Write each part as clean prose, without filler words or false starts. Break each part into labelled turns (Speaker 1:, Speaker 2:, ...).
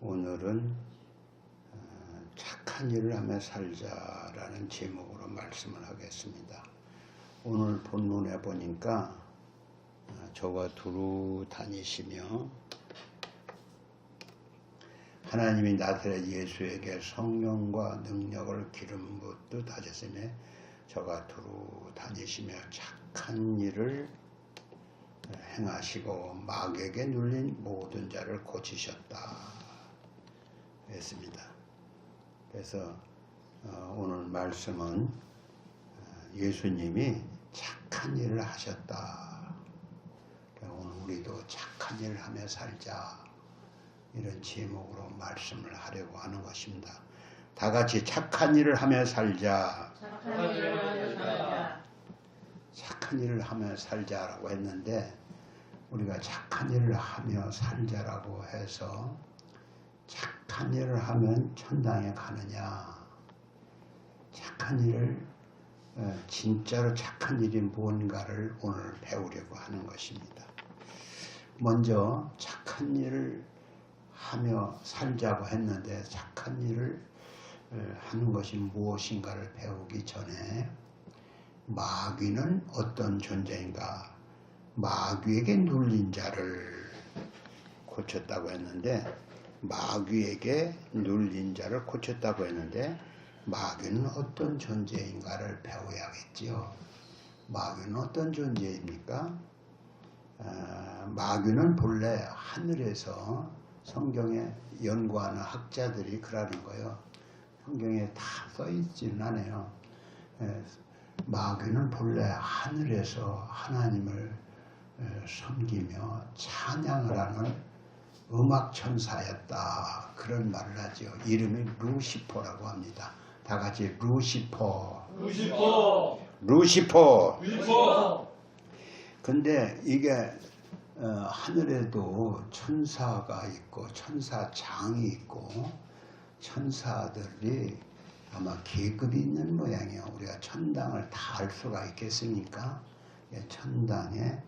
Speaker 1: 오늘은 착한 일을 하며 살자라는 제목으로 말씀을 하겠습니다. 오늘 본문에 보니까 저가 두루 다니시며 하나님이 나사렛 예수에게 성령과 능력을 기름 붓듯 하셨으며 저가 두루 다니시며 착한 일을 행하시고 마귀에게 눌린 모든 자를 고치셨다 했습니다. 그래서 오늘 말씀은 예수님이 착한 일을 하셨다. 오늘 우리도 착한 일을 하며 살자, 이런 제목으로 말씀을 하려고 하는 것입니다. 다 같이 착한 일을 하며 살자. 착한 일을 하며 살자. 착한 일을 하며 살자라고 했는데, 우리가 착한 일을 하며 살자라고 해서 착한 일을 하면 천당에 가느냐, 착한 일을 진짜로 착한 일이 뭔가를 오늘 배우려고 하는 것입니다. 먼저 착한 일을 하며 살자고 했는데, 착한 일을 하는 것이 무엇인가를 배우기 전에 마귀는 어떤 존재인가, 마귀에게 눌린 자를 고쳤다고 했는데, 마귀에게 눌린 자를 고쳤다고 했는데, 마귀는 어떤 존재인가를 배워야겠지요. 마귀는 어떤 존재입니까? 마귀는 본래 하늘에서, 성경에 연구하는 학자들이 그러는 거예요. 성경에 다 써있지는 않아요. 마귀는 본래 하늘에서 하나님을 섬기며 찬양을 하는 음악천사였다, 그런 말을 하죠. 이름이 루시퍼라고 합니다. 다 같이 루시퍼. 근데 이게 하늘에도 천사가 있고 천사장이 있고 천사들이 아마 계급이 있는 모양이에요. 우리가 천당을 다 알 수가 있겠습니까? 천당에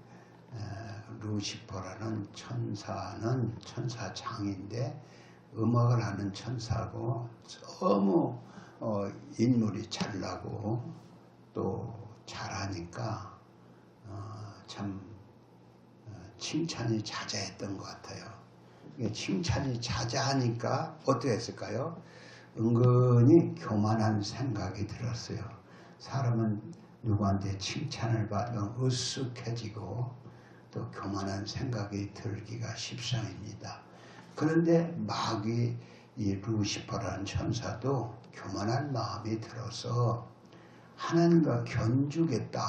Speaker 1: 루시퍼라는 천사는 천사장인데 음악을 하는 천사고, 너무 인물이 잘나고 또 잘하니까 참 칭찬이 자자했던 것 같아요. 칭찬이 자자하니까 어떻게 했을까요? 은근히 교만한 생각이 들었어요. 사람은 누구한테 칭찬을 받으면 으쓱해지고 또 교만한 생각이 들기가 십상입니다. 그런데 마귀, 이 루시퍼라는 천사도 교만한 마음이 들어서 하나님과 견주겠다,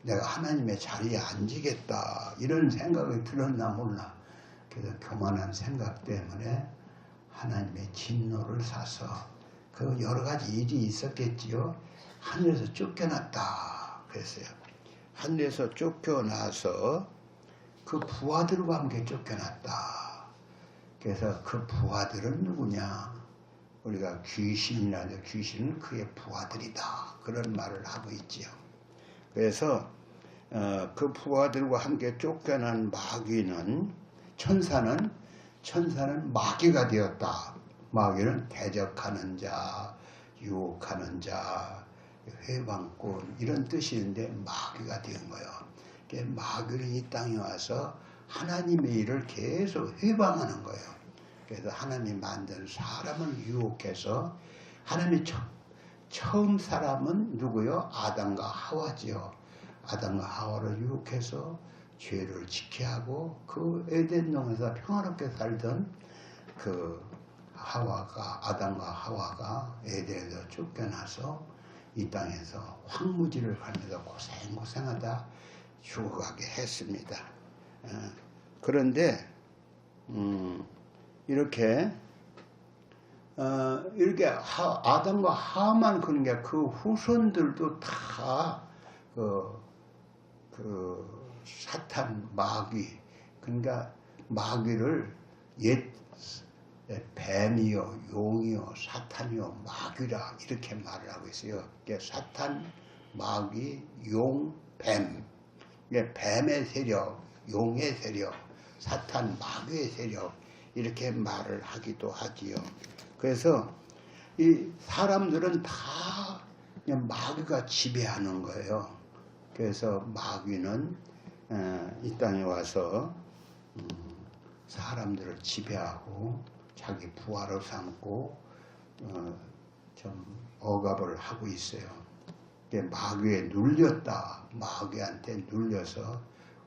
Speaker 1: 내가 하나님의 자리에 앉으겠다, 이런 생각이 들었나 몰라. 그래서 교만한 생각 때문에 하나님의 진노를 사서, 그 여러 가지 일이 있었겠지요. 하늘에서 쫓겨났다 그랬어요. 하늘에서 쫓겨나서 그 부하들과 함께 쫓겨났다. 그래서 그 부하들은 누구냐? 우리가 귀신이라죠. 귀신은 그의 부하들이다, 그런 말을 하고 있지요. 그래서 그 부하들과 함께 쫓겨난 마귀는, 천사는 마귀가 되었다. 마귀는 대적하는 자, 유혹하는 자, 회방꾼, 이런 뜻인데 마귀가 된 거예요. 마귀는 이 땅에 와서 하나님의 일을 계속 회방하는 거예요. 그래서 하나님이 만든 사람을 유혹해서, 하나님이 처음 사람은 누구요? 아담과 하와지요. 아담과 하와를 유혹해서 죄를 지게 하고, 그 에덴동에서 평화롭게 살던 그 아담과 하와가 에덴에서 쫓겨나서 이 땅에서 황무지를 가면서 고생하다 죽어가게 했습니다. 그런데 이렇게 아담과 하와만, 그러니까 그 후손들도 다 그 사탄, 마귀, 그러니까 마귀를 옛 뱀이요, 용이요, 사탄이요, 마귀라, 이렇게 말을 하고 있어요. 사탄, 마귀, 용, 뱀. 뱀의 세력, 용의 세력, 사탄, 마귀의 세력, 이렇게 말을 하기도 하지요. 그래서 이 사람들은 다 그냥 마귀가 지배하는 거예요. 그래서 마귀는 이 땅에 와서 사람들을 지배하고 자기 부하로 삼고 좀 억압을 하고 있어요. 마귀에 눌렸다. 마귀한테 눌려서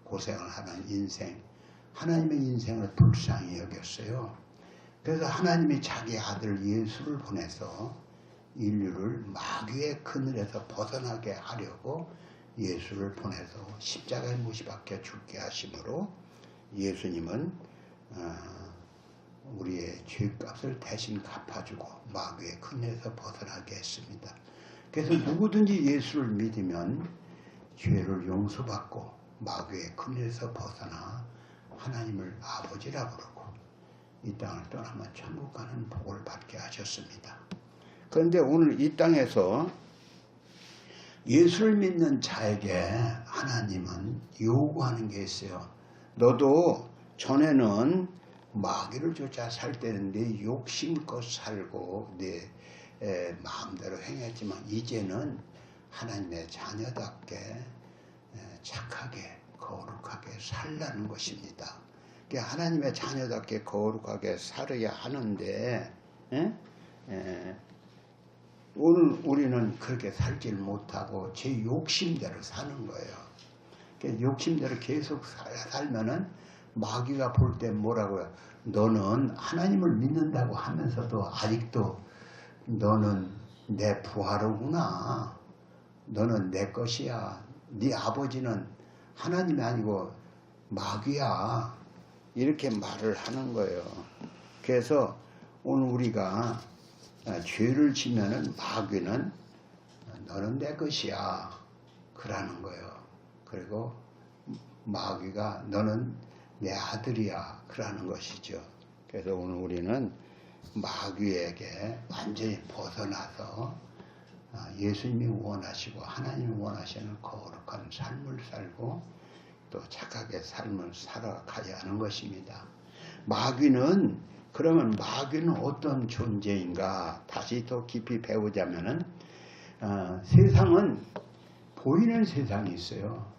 Speaker 1: 고생을 하는 인생. 하나님의 인생을 불쌍히 여겼어요. 그래서 하나님이 자기 아들 예수를 보내서 인류를 마귀의 그늘에서 벗어나게 하려고 예수를 보내서 십자가에 못 박혀 죽게 하심으로 예수님은 우리의 죄값을 대신 갚아주고 마귀의 그늘에서 벗어나게 했습니다. 그래서 누구든지 예수를 믿으면 죄를 용서받고 마귀의 그늘에서 벗어나 하나님을 아버지라 부르고 이 땅을 떠나면 천국 가는 복을 받게 하셨습니다. 그런데 오늘 이 땅에서 예수를 믿는 자에게 하나님은 요구하는 게 있어요. 너도 전에는 마귀를 쫓아 살 때는 네 욕심껏 살고 네 마음대로 행했지만 이제는 하나님의 자녀답게 착하게 거룩하게 살라는 것입니다. 그러니까 하나님의 자녀답게 거룩하게 살아야 하는데 오늘 우리는 그렇게 살질 못하고 제 욕심대로 사는 거예요. 그러니까 욕심대로 계속 살면은 마귀가 볼 때 뭐라고요? 너는 하나님을 믿는다고 하면서도 아직도 너는 내 부하로구나. 너는 내 것이야. 네 아버지는 하나님이 아니고 마귀야. 이렇게 말을 하는 거예요. 그래서 오늘 우리가 죄를 지면은 마귀는 너는 내 것이야. 그러는 거예요. 그리고 마귀가 너는 내 아들이야. 그러는 것이죠. 그래서 오늘 우리는 마귀에게 완전히 벗어나서 예수님이 원하시고 하나님이 원하시는 거룩한 삶을 살고 또 착하게 삶을 살아가야 하는 것입니다. 마귀는 그러면 마귀는 어떤 존재인가 다시 더 깊이 배우자면은 세상은 보이는 세상이 있어요.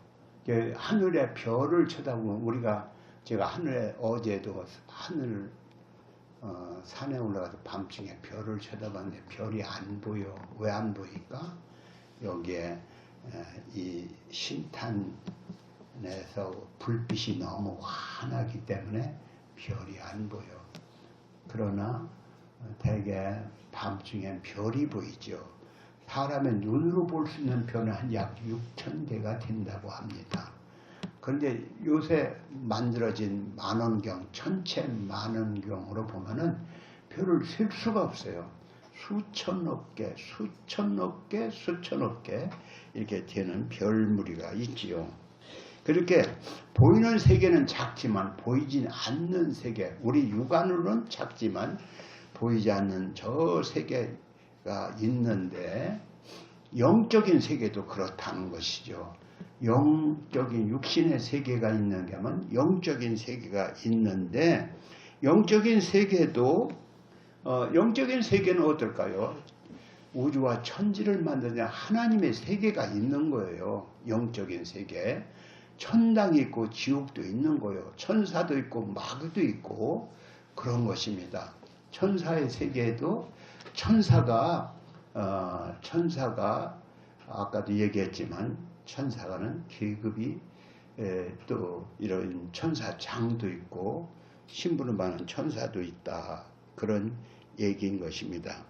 Speaker 1: 하늘의 별을 쳐다보면 제가 하늘에 어제도 하늘 산에 올라가서 밤중에 별을 쳐다봤는데 별이 안 보여. 왜 안 보일까? 여기에 이 신탄에서 불빛이 너무 환하기 때문에 별이 안 보여. 그러나 대개 밤중엔 별이 보이죠. 사람의 눈으로 볼 수 있는 별은 한 약 6,000개가 된다고 합니다. 그런데 요새 만들어진 만원경, 천체 만원경으로 보면은 별을 셀 수가 없어요. 수천억 개, 수천억 개, 수천억 개 이렇게 되는 별 무리가 있지요. 그렇게 보이는 세계는 작지만 보이지 않는 세계, 우리 육안으로는 작지만 보이지 않는 저 세계가 있는데 영적인 세계도 그렇다는 것이죠. 영적인 육신의 세계가 있는가 하면 영적인 세계가 있는데 영적인 세계도 영적인 세계는 어떨까요? 우주와 천지를 만드는 하나님의 세계가 있는 거예요. 영적인 세계. 천당이 있고 지옥도 있는 거예요. 천사도 있고 마귀도 있고 그런 것입니다. 천사의 세계에도 천사가 아까도 얘기했지만 천사가는 계급이 또 이런 천사장도 있고 신분을 받는 천사도 있다. 그런 얘기인 것입니다.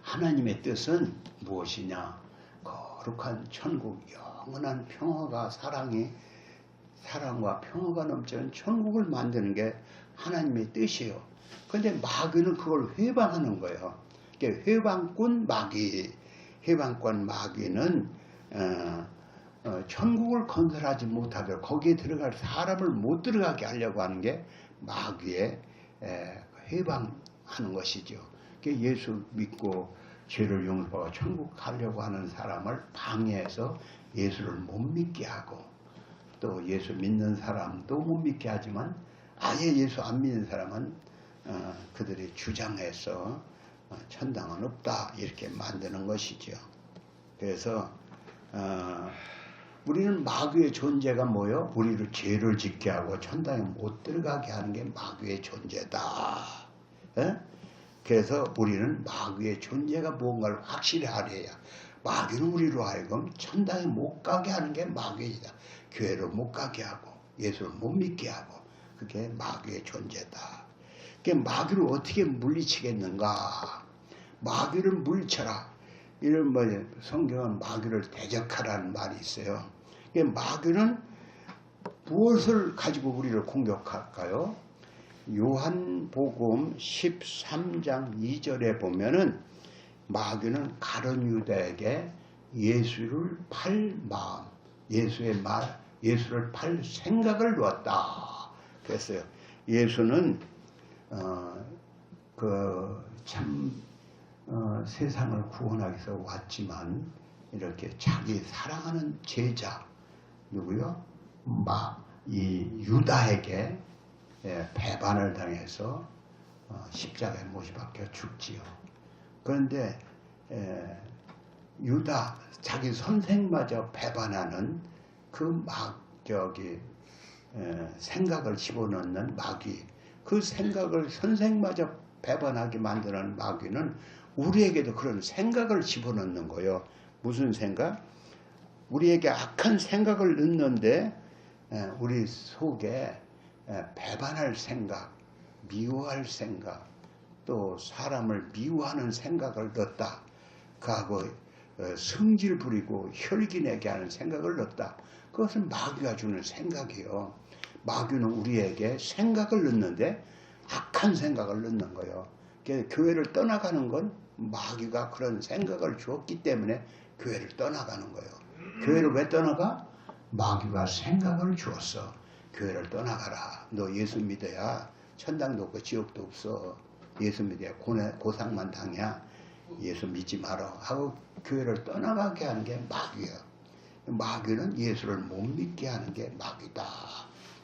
Speaker 1: 하나님의 뜻은 무엇이냐? 거룩한 천국, 영원한 평화가 사랑과 평화가 넘치는 천국을 만드는 게 하나님의 뜻이에요. 그런데 마귀는 그걸 회방하는 거예요. 회방꾼 마귀는 천국을 건설하지 못하도록 거기에 들어갈 사람을 못 들어가게 하려고 하는 게 마귀의 회방하는 것이죠. 예수 믿고 죄를 용서하고 천국 가려고 하는 사람을 방해해서 예수를 못 믿게 하고 또 예수 믿는 사람도 못 믿게 하지만 아예 예수 안 믿는 사람은 그들이 주장해서 천당은 없다 이렇게 만드는 것이죠. 그래서 우리는 마귀의 존재가 뭐요? 우리를 죄를 짓게 하고 천당에 못 들어가게 하는 게 마귀의 존재다. 에? 그래서 우리는 마귀의 존재가 무언가를 확실히 알아야, 마귀는 우리로 하여금 천당에 못 가게 하는 게 마귀이다. 교회로 못 가게 하고 예수를 못 믿게 하고, 그게 마귀의 존재다. 그러니까 마귀를 어떻게 물리치겠는가? 마귀를 물리쳐라. 이런 성경은 마귀를 대적하라는 말이 있어요. 그러니까 마귀는 무엇을 가지고 우리를 공격할까요? 요한복음 13장 2절에 보면은 마귀는 가룟 유다에게 예수를 팔 마음, 예수를 팔 생각을 놓았다. 그랬어요. 예수는 세상을 구원하기 위해서 왔지만 이렇게 자기 사랑하는 제자 누구요? 이 유다에게 배반을 당해서 십자가에 못이 박혀 죽지요. 그런데 유다 자기 선생마저 배반하는 그 생각을 집어넣는 마귀, 그 생각을 선생마저 배반하게 만드는 마귀는 우리에게도 그런 생각을 집어넣는 거예요. 무슨 생각? 우리에게 악한 생각을 넣는데 우리 속에 배반할 생각, 미워할 생각, 또 사람을 미워하는 생각을 넣었다. 그하고 성질 부리고 혈기내게 하는 생각을 넣었다. 그것은 마귀가 주는 생각이에요. 마귀는 우리에게 생각을 넣는데 악한 생각을 넣는 거예요. 교회를 떠나가는 건 마귀가 그런 생각을 주었기 때문에 교회를 떠나가는 거예요. 교회를 왜 떠나가? 마귀가 생각을 주었어. 교회를 떠나가라. 너 예수 믿어야 천당도 없고 지옥도 없어. 예수 믿어야 고상만 당해. 예수 믿지 마라 하고 교회를 떠나가게 하는 게 마귀야. 마귀는 예수를 못 믿게 하는 게 마귀다.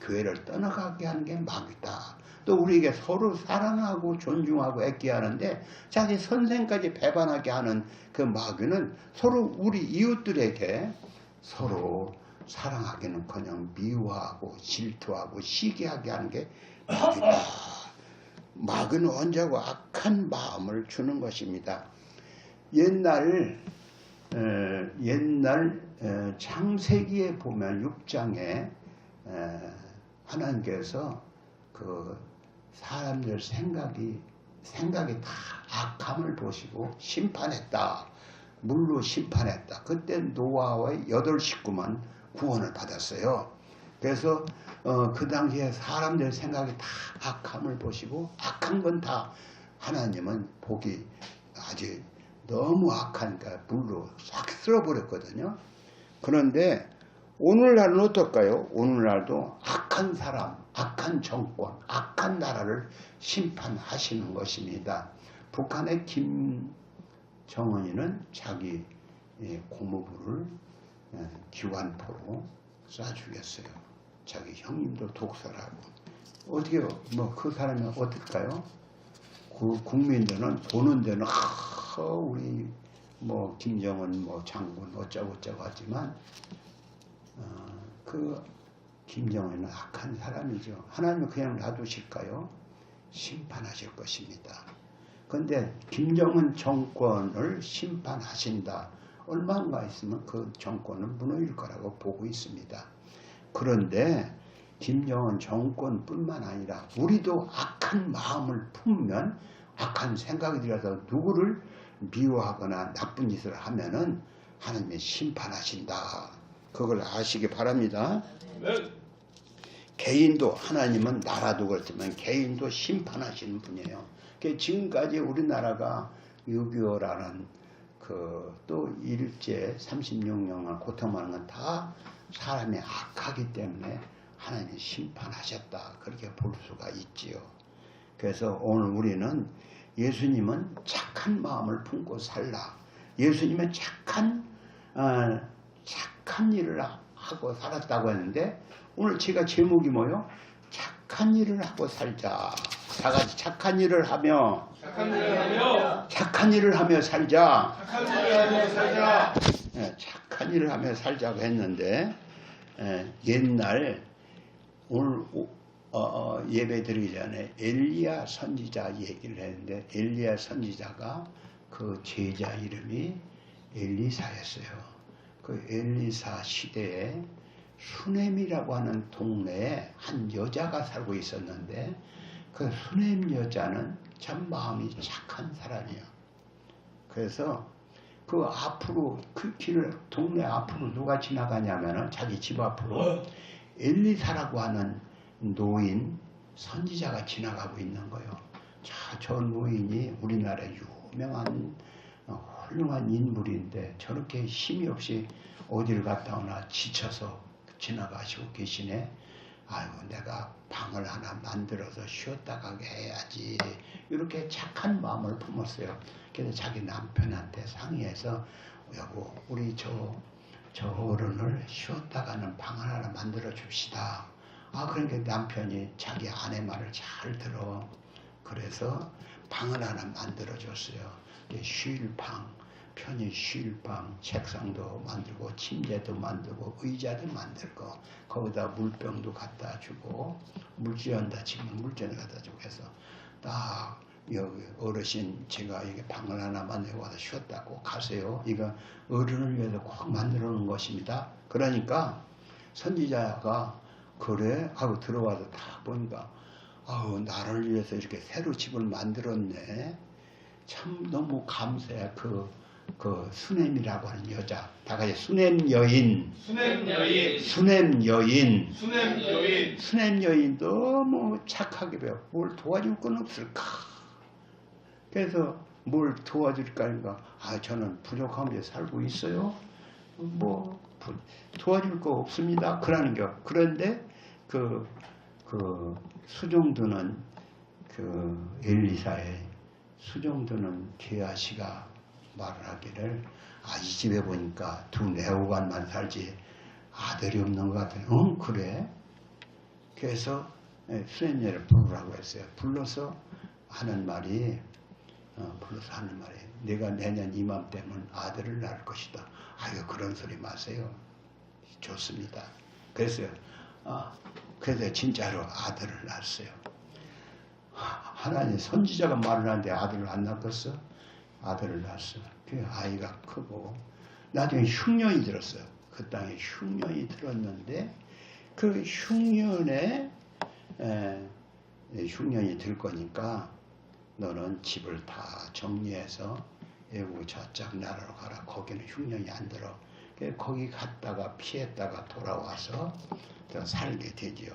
Speaker 1: 교회를 떠나가게 하는 게 마귀다. 또 우리에게 서로 사랑하고 존중하고 애끼 하는데 자기 선생까지 배반하게 하는 그 마귀는 서로 우리 이웃들에게 서로 사랑하기는커녕 미워하고 질투하고 시기하게 하는 게 마귀다. 마귀는 언제고 악한 마음을 주는 것입니다. 옛날 창세기에 보면 6장에 하나님께서 그 사람들 생각이 다 악함을 보시고 심판했다. 물로 심판했다. 그때 노아와의 8 식구만 구원을 받았어요. 그래서 그 당시에 사람들 생각이 다 악함을 보시고 악한 건 다 하나님은 보기 아주 너무 악하니까 물로 싹 쓸어버렸거든요. 그런데 오늘날은 어떨까요? 오늘날도 악한 사람, 악한 정권, 악한 나라를 심판하시는 것입니다. 북한의 김정은이는 자기 고모부를 기관포로 쏴 죽였어요. 자기 형님도 독살하고. 어떻게 그 사람이 어떨까요? 그 국민들은 보는 데는 우리 김정은 장군 어쩌고 하지만 그 김정은은 악한 사람이죠. 하나님은 그냥 놔두실까요? 심판하실 것입니다. 그런데 김정은 정권을 심판하신다. 얼마나 있으면 그 정권은 무너질 거라고 보고 있습니다. 그런데 김정은 정권뿐만 아니라 우리도 악한 마음을 품으면 악한 생각이 들어서 누구를 미워하거나 나쁜 짓을 하면은 하나님이 심판하신다. 그걸 아시기 바랍니다. 네. 개인도 하나님은 나라도 그렇지만 개인도 심판하시는 분이에요. 지금까지 우리나라가 6.25라는 또 일제 36년을 고통하는 건 다 사람이 악하기 때문에 하나님이 심판하셨다. 그렇게 볼 수가 있지요. 그래서 오늘 우리는 예수님은 착한 마음을 품고 살라. 예수님은 착한 일을 하고 살았다고 했는데 오늘 제가 제목이 뭐요? 착한 착한 일을 하고 살자. 다 같이 착한 일을 하며 착한 일을 하며 살자. 착한 일을 하며 살자고 했는데 옛날 오늘 예배 드리기 전에 엘리야 선지자 얘기를 했는데 엘리야 선지자가 그 제자 이름이 엘리사였어요. 그 엘리사 시대에 수넴이라고 하는 동네에 한 여자가 살고 있었는데 그 수넴 여자는 참 마음이 착한 사람이에요. 그래서 그 앞으로 그 길을 동네 앞으로 누가 지나가냐면은 자기 집 앞으로 엘리사라고 하는 노인 선지자가 지나가고 있는 거예요. 자, 저 노인이 우리나라의 유명한 훌륭한 인물인데 저렇게 힘이 없이 어디를 갔다 오나 지쳐서 지나가시고 계시네. 아이고 내가 방을 하나 만들어서 쉬었다 가게 해야지. 이렇게 착한 마음을 품었어요. 그래서 자기 남편한테 상의해서 여보 우리 저 어른을 쉬었다 가는 방 하나 만들어 줍시다. 그러니까 남편이 자기 아내 말을 잘 들어. 그래서 방을 하나 만들어 줬어요. 쉴 방, 편히 쉴 방, 책상도 만들고 침대도 만들고 의자도 만들고 거기다 물병도 갖다 주고 물지연다 지금 물지연 갖다 주고 해서 딱 여기 어르신 제가 이게 방을 하나 만들고 와서 쉬었다고 가세요. 이거 어른을 위해서 꼭 만들어 놓은 것입니다. 그러니까 선지자가 그래 하고 들어와서 딱 보니까 나를 위해서 이렇게 새로 집을 만들었네. 참 너무 감사해. 그 수넴이라고 하는 여자, 다 같이 수넴 여인 너무 착하게 배워. 뭘 도와줄 건 없을까? 그래서 뭘 도와줄까 하니까 저는 부족함에 살고 있어요. 뭐 도와줄 거 없습니다. 그러는 거. 그런데 그 수종드는 그 엘리사의 수종드는 게하시가 말을 하기를 이 집에 보니까 두 내후관만 살지 아들이 없는 것 같아요. 그래? 그래서 수녀를 부르라고 했어요. 불러서 하는 말이 내가 내년 이맘때면 아들을 낳을 것이다. 그런 소리 마세요. 좋습니다. 그래서 진짜로 아들을 낳았어요. 하나님 선지자가 말을 하는데 아들을 안 낳겠어? 아들을 낳았어. 그 아이가 크고 나중에 흉년이 들었어요. 그 땅에 흉년이 들었는데 그 흉년이 들 거니까 너는 집을 다 정리해서 애국 저쪽 나라로 가라. 거기는 흉년이 안 들어. 거기 갔다가 피했다가 돌아와서 살게 되지요.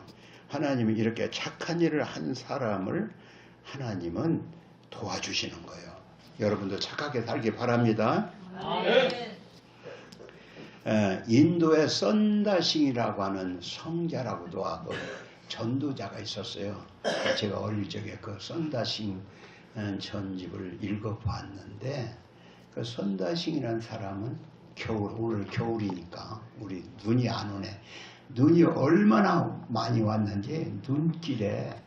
Speaker 1: 하나님이 이렇게 착한 일을 한 사람을 하나님은 도와주시는 거예요. 여러분도 착하게 살기 바랍니다. 인도의 썬다싱이라고 하는 성자라고도 하고 전도자가 있었어요. 제가 어릴 적에 그 썬다싱 전집을 읽어봤는데 그 썬다싱이라는 사람은 오늘 겨울이니까 우리 눈이 안 오네. 눈이 얼마나 많이 왔는지 눈길에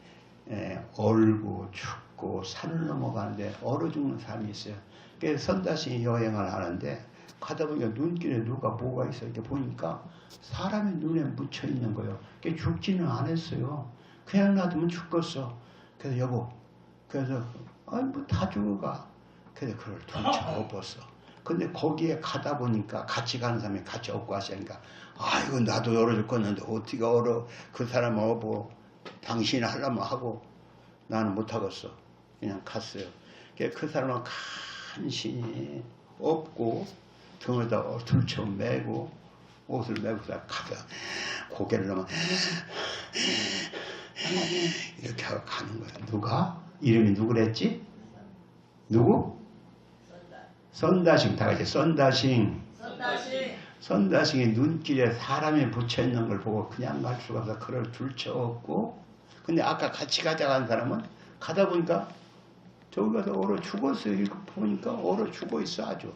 Speaker 1: 얼고 춥고 산을 넘어가는데 얼어 죽는 사람이 있어요. 그래서 썬다싱이 여행을 하는데 가다 보니까 눈길에 뭐가 있어. 이렇게 보니까 사람의 눈에 묻혀 있는 거예요. 죽지는 않았어요. 그냥 놔두면 죽겠어. 그래서 여보, 그래서 뭐 다 죽어가. 그래서 그걸 둘쳐엎었어. 근데 거기에 가다 보니까 같이 가는 사람이 같이 업고 하시니까 이거 나도 얼어 죽겠는데 어떻게 얼어. 그 사람 업어 당신이 하려면 하고 나는 못하겠어. 그냥 갔어요. 그 사람은 간신히 업고 등에다 둘쳐 매고 옷을 매고서 가다 고개를 넘어 이렇게 하고 가는 거야. 누가? 이름이 누구랬지? 누구? 썬다싱. 다 같이 썬다싱. 썬다싱이 눈길에 사람이 붙여있는 걸 보고 그냥 갈 수가 없어. 그걸 둘쳐엎고 근데 아까 같이 가자고 한 사람은 가다 보니까 저기 가서 얼어 죽었어요. 이거 보니까 얼어 죽어 있어 아주.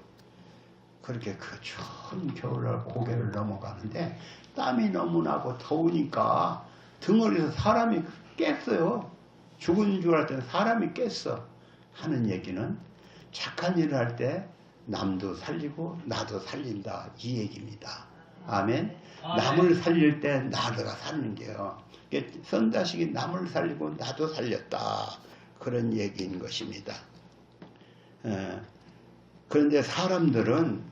Speaker 1: 그렇게 그 추운 겨울날 고개를 넘어가는데 땀이 너무 나고 더우니까 덩어리에서 사람이 깼어요. 죽은 줄 알았더니 사람이 깼어. 하는 얘기는 착한 일을 할 때 남도 살리고 나도 살린다 이 얘기입니다. 아멘. 남을 살릴 때 나가 사는 게요. 선자식이 남을 살리고 나도 살렸다 그런 얘기인 것입니다. 그런데 사람들은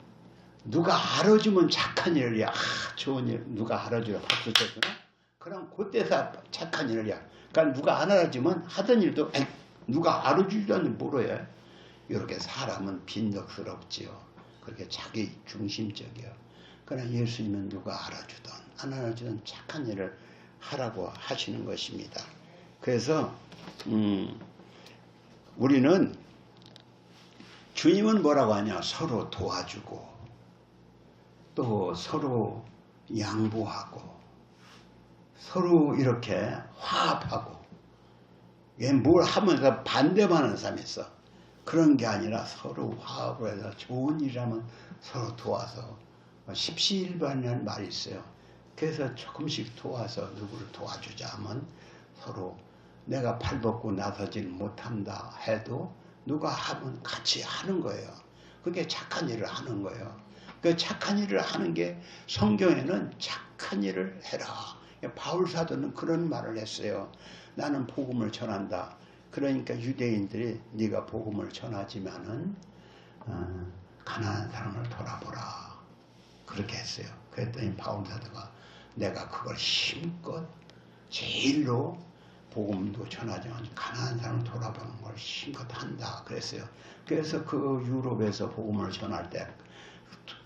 Speaker 1: 누가 알아주면 착한 일이야. 좋은 일 누가 알아주면 박수 쳐주나? 그럼 그때서 착한 일이야. 그러니까 누가 안 알아주면 하던 일도 누가 알아주려니 뭐래. 이렇게 사람은 빈덕스럽지요. 그렇게 자기 중심적이요. 그러나 예수님은 누가 알아주든 안 알아주든 착한 일을 하라고 하시는 것입니다. 그래서 우리는 주님은 뭐라고 하냐? 서로 도와주고 또 서로 양보하고 서로 이렇게 화합하고 뭘 하면서 반대만 하는 사람이 있어. 그런 게 아니라 서로 화합을 해서 좋은 일이라면 서로 도와서 십시일반이라는 말이 있어요. 그래서 조금씩 도와서 누구를 도와주자 하면 서로 내가 팔벗고 나서질 못한다 해도 누가 하면 같이 하는 거예요. 그게 착한 일을 하는 거예요. 그 착한 일을 하는 게 성경에는 착한 일을 해라. 바울 사도는 그런 말을 했어요. 나는 복음을 전한다. 그러니까 유대인들이 네가 복음을 전하지만은 가난한 사람을 돌아보라. 그렇게 했어요. 그랬더니 바울 사도가 내가 그걸 힘껏 제일로 복음도 전하지만 가난한 사람을 돌아보는 걸 힘껏 한다. 그랬어요. 그래서 그 유럽에서 복음을 전할 때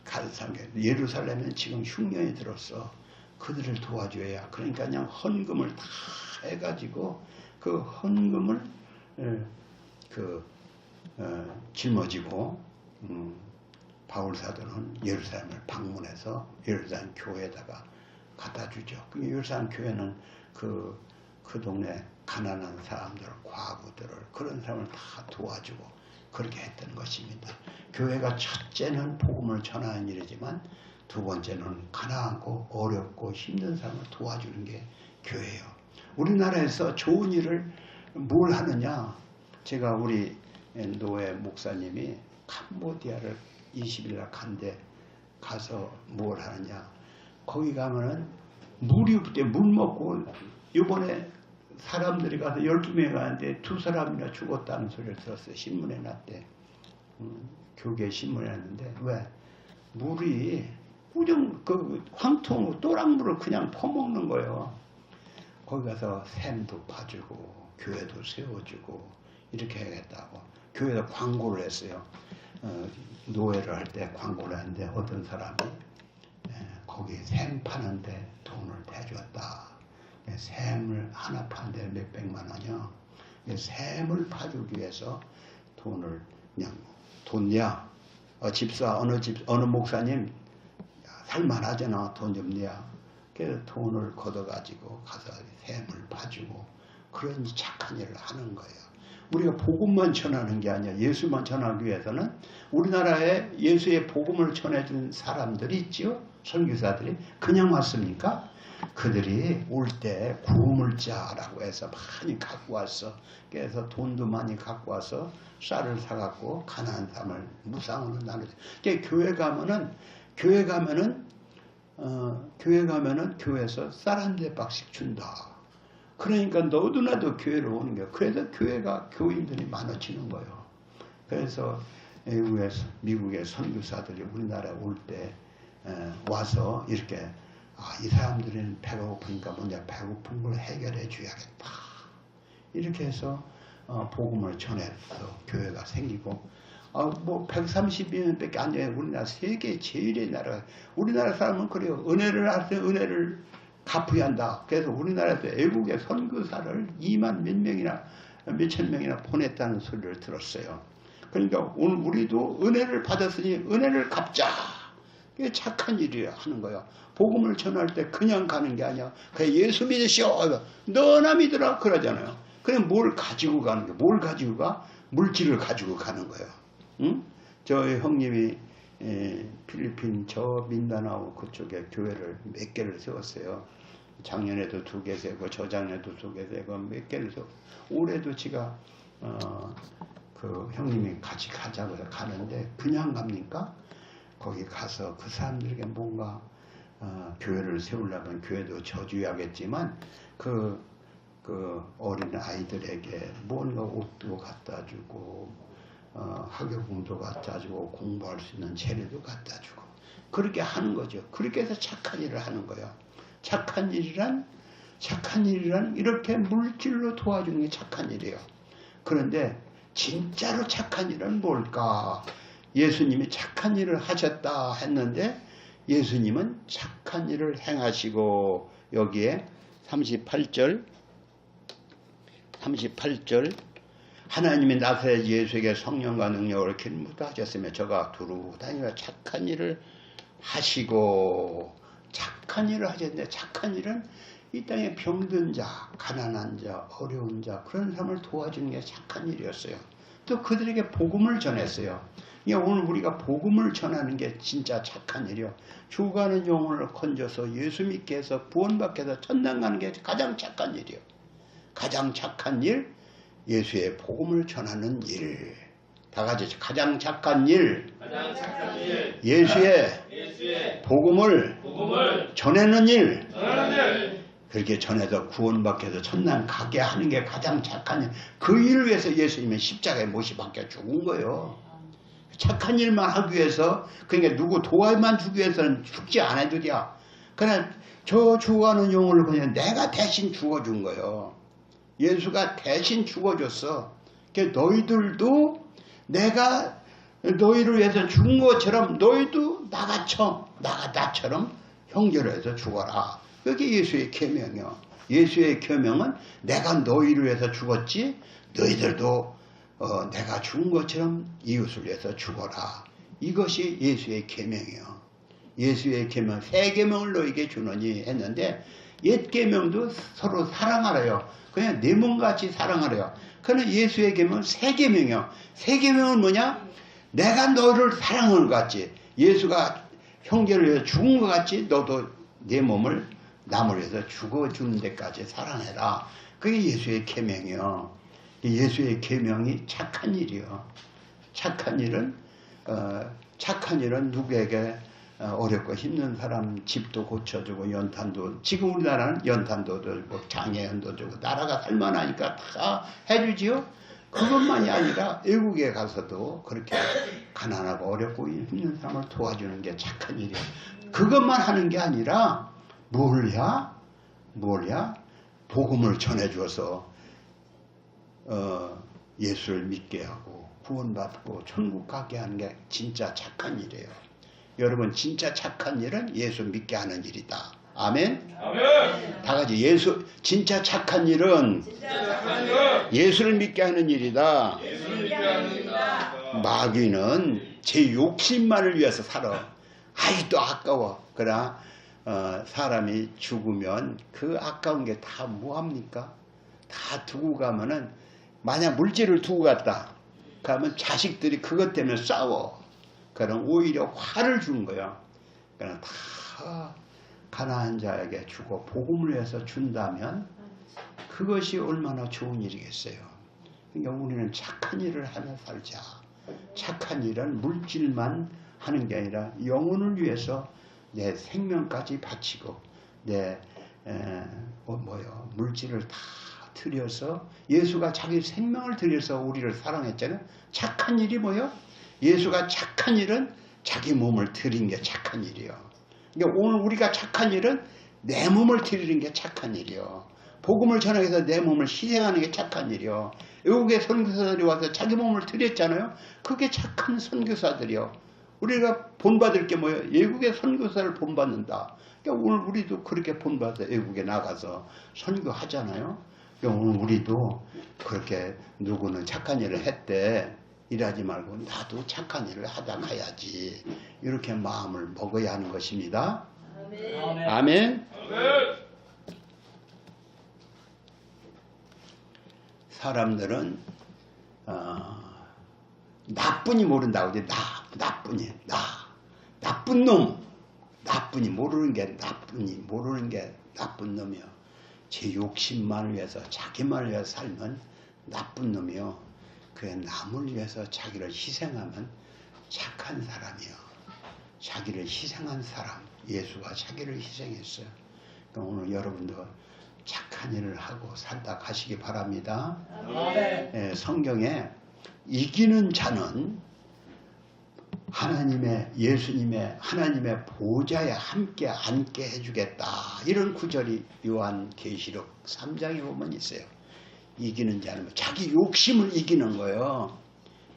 Speaker 1: 간 사람들 예루살렘에 지금 흉년이 들었어. 그들을 도와줘야. 그러니까 그냥 헌금을 다 해가지고 그 헌금을 짊어지고 바울 사도는 예루살렘을 방문해서 예루살렘 교회에다가 갖다 주죠. 그 예루살렘 교회는 그 동네 가난한 사람들, 과부들을 그런 사람을 다 도와주고 그렇게 했던 것입니다. 교회가 첫째는 복음을 전하는 일이지만 두 번째는 가난하고 어렵고 힘든 사람을 도와주는 게 교회예요. 우리나라에서 좋은 일을 뭘 하느냐? 제가 우리 노예 목사님이 캄보디아를 20일 날 간데 가서 뭘 하느냐? 거기 가면은 물이 없대. 물 먹고 이번에 사람들이 가서 12명이 가는데 2사람이나 죽었다는 소리를 들었어요. 신문에 났대. 교계 신문에 났는데 왜? 물이 그냥 그 황통 또랑물을 그냥 퍼먹는 거예요. 거기 가서 샘도 파주고 교회도 세워주고 이렇게 해야겠다고 교회에서 광고를 했어요. 노예를 할 때 광고를 했는데 어떤 사람이 거기 샘 파는데 돈을 대줬다. 샘을 하나 파는데 몇백만 원이요. 샘을 파주기 위해서 돈을 그냥 돈냐? 집사 어느 목사님 살만하잖아. 돈 좀 내야. 그래서 돈을 걷어가지고 가서 샘을 파주고 그런 착한 일을 하는 거예요. 우리가 복음만 전하는 게 아니라 예수만 전하기 위해서는 우리나라에 예수의 복음을 전해준 사람들이 있지요. 선교사들이 그냥 왔습니까? 그들이 올 때 구물자라고 해서 많이 갖고 왔어. 그래서 돈도 많이 갖고 와서 쌀을 사갖고 가난한 사람을 무상으로 나누죠. 교회 가면은 교회에서 쌀 한 대박씩 준다. 그러니까 너도 나도 교회를 오는 거예요. 그래서 교회가 교인들이 많아지는 거예요. 그래서 미국의 선교사들이 우리나라에 올 때 와서 이렇게 이 사람들은 배가 고프니까 먼저 배고픈 걸 해결해 줘야겠다. 이렇게 해서 복음을 전해서 교회가 생기고 뭐 130년밖에 안 돼요. 우리나라 세계 제일의 나라. 우리나라 사람은 그래요. 은혜를 할 때 은혜를 갚아야 한다. 그래서 우리나라에서 외국의 선교사를 2만 몇 명이나 몇천 명이나 보냈다는 소리를 들었어요. 그러니까 오늘 우리도 은혜를 받았으니 은혜를 갚자. 이게 착한 일이야 하는 거야. 복음을 전할 때 그냥 가는 게 아니야. 그냥 예수 믿으시오. 너나 믿으라 그러잖아요. 그럼 뭘 가지고 가는 거야? 뭘 가지고 가? 물질을 가지고 가는 거예요. 응? 저희 형님이 필리핀 저 민다나오 그쪽에 교회를 몇 개를 세웠어요. 작년에도 2개 세고 저작년에도 2개 세고 몇 개를 세고 올해도 지가 그 형님이 같이 가자고 해서 가는데 그냥 갑니까? 거기 가서 그 사람들에게 뭔가 교회를 세우려면 교회도 저주해야겠지만 그 어린 아이들에게 뭔가 옷도 갖다 주고 학교공도 갖다 주고 공부할 수 있는 재료도 갖다 주고 그렇게 하는 거죠. 그렇게 해서 착한 일을 하는 거예요. 착한 일이란 이렇게 물질로 도와주는 게 착한 일이에요. 그런데 진짜로 착한 일은 뭘까? 예수님이 착한 일을 하셨다 했는데 예수님은 착한 일을 행하시고 여기에 38절 하나님이 나사렛 예수에게 성령과 능력을 길무다 하셨으며 저가 두루 다니며 착한 일을 하시고 착한 일을 하셨는데 착한 일은 이 땅에 병든 자, 가난한 자, 어려운 자 그런 사람을 도와주는 게 착한 일이었어요. 또 그들에게 복음을 전했어요. 오늘 우리가 복음을 전하는 게 진짜 착한 일이요. 죽어가는 영혼을 건져서 예수 믿게 해서 구원받게 해서 천당 가는 게 가장 착한 일이요. 가장 착한 일, 예수의 복음을 전하는 일. 다 같이 가장 착한 일, 예수의 복음을 전하는 일. 그렇게 전해서 구원받게 해서 천당 가게 하는 게 가장 착한 일. 그 일을 위해서 예수님은 십자가에 못이 박혀 죽은 거예요. 착한 일만 하기 위해서, 그러니까 누구 도와만 주기 위해서는 죽지 않아도 돼. 그러나 저 죽어가는 영혼을 그냥 내가 대신 죽어준 거예요. 예수가 대신 죽어줬어. 그러니까 너희들도 내가 너희를 위해서 죽은 것처럼 너희도 나처럼 형제를 해서 죽어라. 그게 예수의 계명이요. 예수의 계명은 내가 너희를 위해서 죽었지 너희들도 내가 죽은 것처럼 이웃을 위해서 죽어라. 이것이 예수의 계명이요. 예수의 계명, 새 계명을 너에게 주노니 했는데 옛 계명도 서로 사랑하래요. 그냥 내 몸같이 사랑하래요. 그러나 예수의 계명은 새 계명이요. 새 계명은 뭐냐? 내가 너를 사랑하는 것 같이, 예수가 형제를 위해서 죽은 것 같이 너도 내 몸을 남을 위해서 죽어주는 데까지 사랑해라. 그게 예수의 계명이요. 예수의 계명이 착한 일이요. 착한 일은 누구에게 어렵고 힘든 사람 집도 고쳐주고 연탄도, 지금 우리나라는 연탄도 주고 장애연도 주고 나라가 살만하니까 다 해주지요. 그것만이 아니라 외국에 가서도 그렇게 가난하고 어렵고 힘든 사람을 도와주는 게 착한 일이에요. 그것만 하는 게 아니라 뭘야? 복음을 전해줘서 예수를 믿게 하고 구원받고 천국 가게 하는 게 진짜 착한 일이에요. 여러분, 진짜 착한 일은 예수 믿게 하는 일이다. 아멘? 아멘. 다 같이 진짜 착한 일은 예수를 믿게 하는 일이다. 마귀는 제 욕심만을 위해서 살아. 아이도 아까워. 그러나 사람이 죽으면 그 아까운 게 다 뭐합니까? 다 두고 가면은, 만약 물질을 두고 갔다 그러면 자식들이 그것 때문에 싸워. 그럼 오히려 화를 주는 거야. 그러나 다 가난한 자에게 주고 복음을 위해서 준다면 그것이 얼마나 좋은 일이겠어요. 그러니까 우리는 착한 일을 하며 살자. 착한 일은 물질만 하는 게 아니라 영혼을 위해서 내 생명까지 바치고 내 물질을 다 들여서, 예수가 자기 생명을 들여서 우리를 사랑했잖아요. 착한 일이 뭐예요? 예수가 착한 일은 자기 몸을 드린 게 착한 일이에요. 그러니까 오늘 우리가 착한 일은 내 몸을 드리는 게 착한 일이에요. 복음을 전하기 위해서 내 몸을 희생하는 게 착한 일이에요. 외국의 선교사들이 와서 자기 몸을 드렸잖아요. 그게 착한 선교사들이요. 우리가 본받을 게 뭐예요? 외국의 선교사를 본받는다. 그러니까 오늘 우리도 그렇게 본받아 외국에 나가서 선교하잖아요. 그러니까 오늘 우리도 그렇게 누구는 착한 일을 했대 일하지 말고 나도 착한 일을 하다 가야지, 이렇게 마음을 먹어야 하는 것입니다. 아멘. 아멘. 사람들은 나뿐이 모른다고 그러지. 나뿐이 나쁜 놈 나쁘니 모르는 게 나쁜 놈이요. 제 욕심만을 위해서 자기만을 위해서 살면 나쁜 놈이요. 그 남을 위해서 자기를 희생하면 착한 사람이요. 자기를 희생한 사람, 예수가 자기를 희생했어요. 그러니까 오늘 여러분도 착한 일을 하고 살다 가시기 바랍니다. 예, 성경에 이기는 자는 예수님의 하나님의 보좌에 함께 앉게 해주겠다. 이런 구절이 요한계시록 3장에 보면 있어요. 이기는 자는 자기 욕심을 이기는 거예요.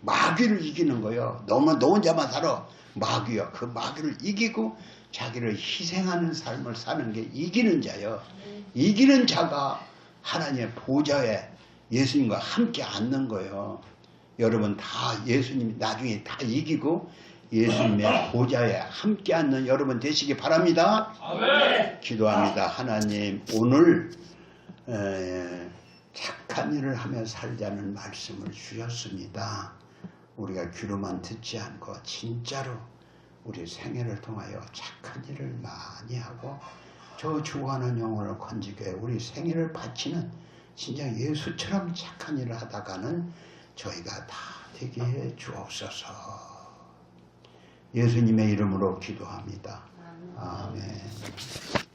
Speaker 1: 마귀를 이기는 거예요. 너무 너 혼자만 살아. 마귀야. 그 마귀를 이기고 자기를 희생하는 삶을 사는 게 이기는 자예요. 이기는 자가 하나님의 보좌에 예수님과 함께 앉는 거예요. 여러분 다 예수님 나중에 다 이기고 예수님의 보좌에 함께 앉는 여러분 되시기 바랍니다. 아멘. 기도합니다. 하나님 오늘 착한 일을 하며 살자는 말씀을 주셨습니다. 우리가 귀로만 듣지 않고 진짜로 우리 생애를 통하여 착한 일을 많이 하고 저 죽어가는 영혼을 건지게 우리 생애를 바치는 진짜 예수처럼 착한 일을 하다가는 저희가 다 되게 해 주옵소서. 예수님의 이름으로 기도합니다. 아멘.